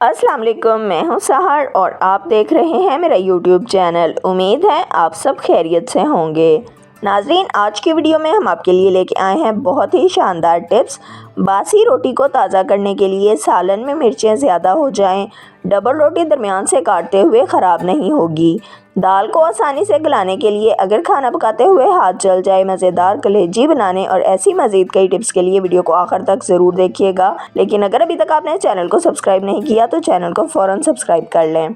अस्सलाम वालेकुम, मैं हूं सहर और आप देख रहे हैं मेरा यूट्यूब चैनल। उम्मीद है आप सब खैरियत से होंगे। नाजरीन, आज की वीडियो में हम आपके लिए लेके आए हैं बहुत ही शानदार टिप्स। बासी रोटी को ताज़ा करने के लिए सालन में मिर्चें ज़्यादा हो जाएं, डबल रोटी दरमियान से काटते हुए ख़राब नहीं होगी। दाल को आसानी से गलाने के लिए अगर खाना पकाते हुए हाथ जल जाए, मज़ेदार कलेजी बनाने और ऐसी मज़ीद कई टिप्स के लिए वीडियो को आखिर तक ज़रूर देखिएगा। लेकिन अगर अभी तक आपने चैनल को सब्सक्राइब नहीं किया तो चैनल को फ़ौरन सब्सक्राइब कर लें।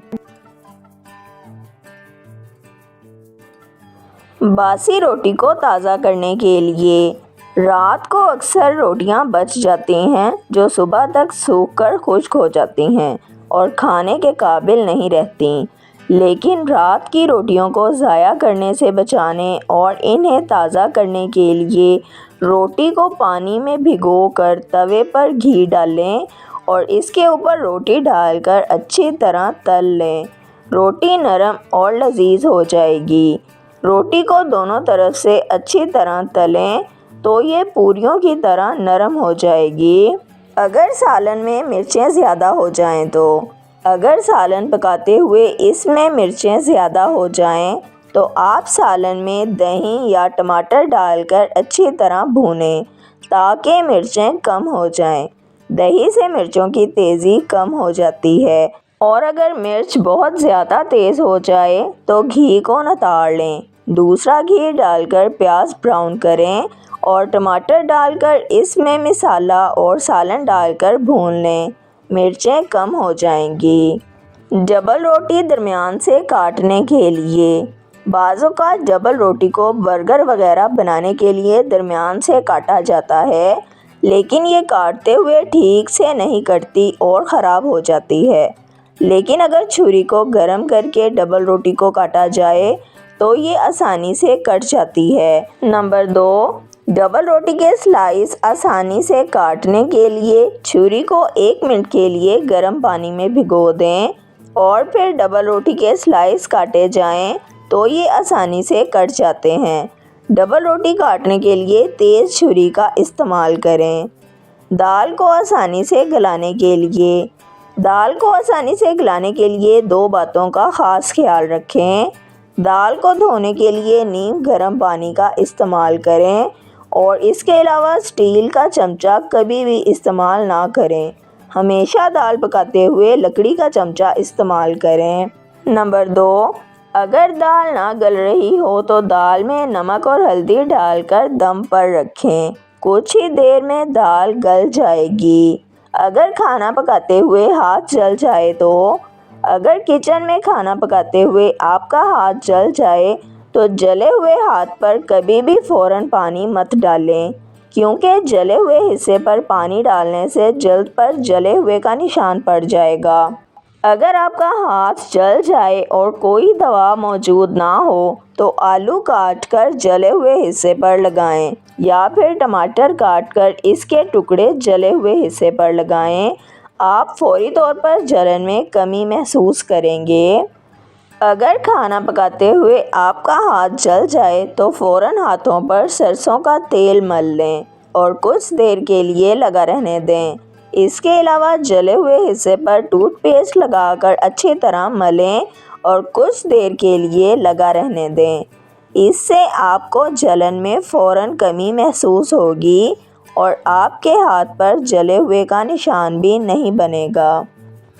बासी रोटी को ताज़ा करने के लिए रात को अक्सर रोटियां बच जाती हैं जो सुबह तक सूख कर खुश्क हो जाती हैं और खाने के काबिल नहीं रहती। लेकिन रात की रोटियों को ज़ाया करने से बचाने और इन्हें ताज़ा करने के लिए रोटी को पानी में भिगोकर तवे पर घी डालें और इसके ऊपर रोटी डालकर अच्छी तरह तल लें। रोटी नरम और लजीज हो जाएगी। रोटी को दोनों तरफ से अच्छी तरह तलें तो ये पूरियों की तरह नरम हो जाएगी। अगर सालन में मिर्चें ज़्यादा हो जाएं तो अगर सालन पकाते हुए इसमें मिर्चें ज़्यादा हो जाएं तो आप सालन में दही या टमाटर डालकर अच्छी तरह भूनें ताकि मिर्चें कम हो जाएं। दही से मिर्चों की तेज़ी कम हो जाती है और अगर मिर्च बहुत ज़्यादा तेज़ हो जाए तो घी को नितार लें। दूसरा घी डालकर प्याज ब्राउन करें और टमाटर डालकर इसमें मसाला और सालन डालकर भून लें। मिर्चें कम हो जाएंगी। डबल रोटी दरमियान से काटने के लिए बाज़ों का डबल रोटी को बर्गर वगैरह बनाने के लिए दरमियान से काटा जाता है, लेकिन ये काटते हुए ठीक से नहीं कटती और ख़राब हो जाती है। लेकिन अगर छुरी को गर्म करके डबल रोटी को काटा जाए तो ये आसानी से कट जाती है। नंबर 2, डबल रोटी के स्लाइस आसानी से काटने के लिए छुरी को 1 मिनट के लिए गर्म पानी में भिगो दें और फिर डबल रोटी के स्लाइस काटे जाएं तो ये आसानी से कट जाते हैं। डबल रोटी काटने के लिए तेज़ छुरी का इस्तेमाल करें। दाल को आसानी से गलाने के लिए 2 बातों का ख़ास ख्याल रखें। दाल को धोने के लिए नीम गर्म पानी का इस्तेमाल करें और इसके अलावा स्टील का चमचा कभी भी इस्तेमाल ना करें। हमेशा दाल पकाते हुए लकड़ी का चमचा इस्तेमाल करें। नंबर 2, अगर दाल ना गल रही हो तो दाल में नमक और हल्दी डालकर दम पर रखें। कुछ ही देर में दाल गल जाएगी। अगर खाना पकाते हुए हाथ जल जाए तो अगर किचन में खाना पकाते हुए आपका हाथ जल जाए तो जले हुए हाथ पर कभी भी फ़ौरन पानी मत डालें, क्योंकि जले हुए हिस्से पर पानी डालने से जल्द पर जले हुए का निशान पड़ जाएगा। अगर आपका हाथ जल जाए और कोई दवा मौजूद ना हो तो आलू काट कर जले हुए हिस्से पर लगाएं या फिर टमाटर काट कर इसके टुकड़े जले हुए हिस्से पर लगाएं। आप फौरी तौर पर जलन में कमी महसूस करेंगे। अगर खाना पकाते हुए आपका हाथ जल जाए तो फ़ौरन हाथों पर सरसों का तेल मल लें और कुछ देर के लिए लगा रहने दें। इसके अलावा जले हुए हिस्से पर टूथपेस्ट लगाकर अच्छी तरह मलें और कुछ देर के लिए लगा रहने दें। इससे आपको जलन में फ़ौरन कमी महसूस होगी और आपके हाथ पर जले हुए का निशान भी नहीं बनेगा।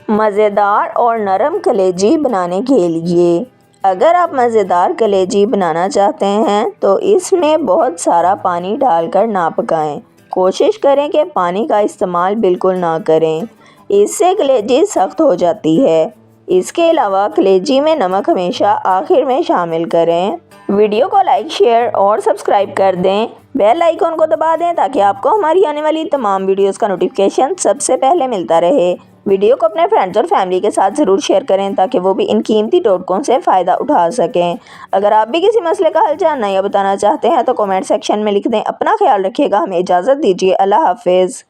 मज़ेदार और नरम कलेजी बनाने के लिए अगर आप मज़ेदार कलेजी बनाना चाहते हैं तो इसमें बहुत सारा पानी डालकर ना पकाएं। कोशिश करें कि पानी का इस्तेमाल बिल्कुल ना करें, इससे कलेजी सख्त हो जाती है। इसके अलावा कलेजी में नमक हमेशा आखिर में शामिल करें। वीडियो को लाइक, शेयर और सब्सक्राइब कर दें। बेल आइकन को दबा दें ताकि आपको हमारी आने वाली तमाम वीडियोस का नोटिफिकेशन सबसे पहले मिलता रहे। वीडियो को अपने फ्रेंड्स और फैमिली के साथ ज़रूर शेयर करें ताकि वो भी इन कीमती टोटकों से फ़ायदा उठा सकें। अगर आप भी किसी मसले का हल जानना या बताना चाहते हैं तो कमेंट सेक्शन में लिख दें। अपना ख्याल रखिएगा। हमें इजाज़त दीजिए। अल्लाह हाफिज़।